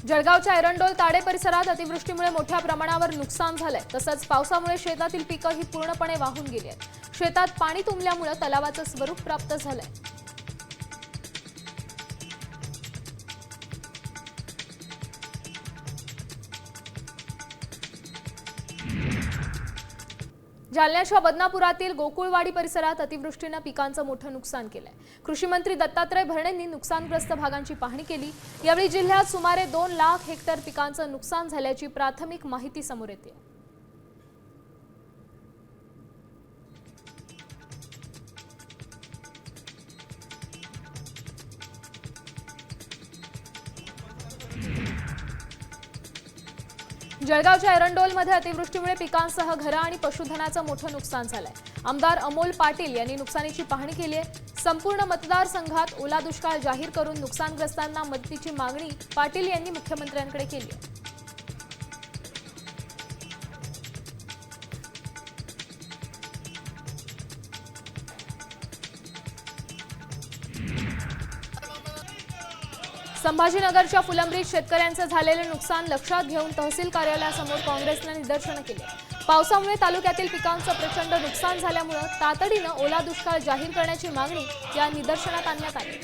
जळगावच्या एरंडोल ताडे परिसरात अतिवृष्टीमुळे मोठ्या प्रमाणावर नुकसान झालंय। तसंच पावसामुळे शेतातील पिकं ही पूर्णपणे वाहून गेली आहेत। शेतात पाणी तुंबल्यामुळे तलावाचं स्वरूप प्राप्त झालंय। जालन्याच्या बदनापुरातील गोकुळवाडी परिसरात अतिवृष्टीने पिकांचं मोठं नुकसान केलंय। कृषी मंत्री दत्तात्रय भरणेंनी नुकसानग्रस्त भागांची पाहणी केली। यावेळी जिल्ह्यात सुमारे 2 लाख हेक्टर पिकांचं नुकसान झाल्याची प्राथमिक माहिती समोर येते। जळगावच्या एरंडोलमध्ये अतिवृष्टीमुळे पिकांसह घरं आणि पशुधनाचं मोठं नुकसान झालंय। आमदार अमोल पाटील यांनी नुकसानीची पाहणी केली आहे। संपूर्ण मतदारसंघात ओला दुष्काळ जाहीर करून नुकसानग्रस्तांना मदतीची मागणी पाटील यांनी मुख्यमंत्र्यांकडे केली आहे। संभाजीनगरच्या फुलंब्रीत शेतकऱ्यांचे झालेले नुकसान लक्षात घेऊन तहसील कार्यालयासमोर काँग्रेसने निदर्शनं केली। पावसामुळे तालुक्यातील पिकांचं प्रचंड नुकसान झाल्यामुळे तातडीनं ओला दुष्काळ जाहीर करण्याची मागणी या निदर्शनात आणण्यात आली।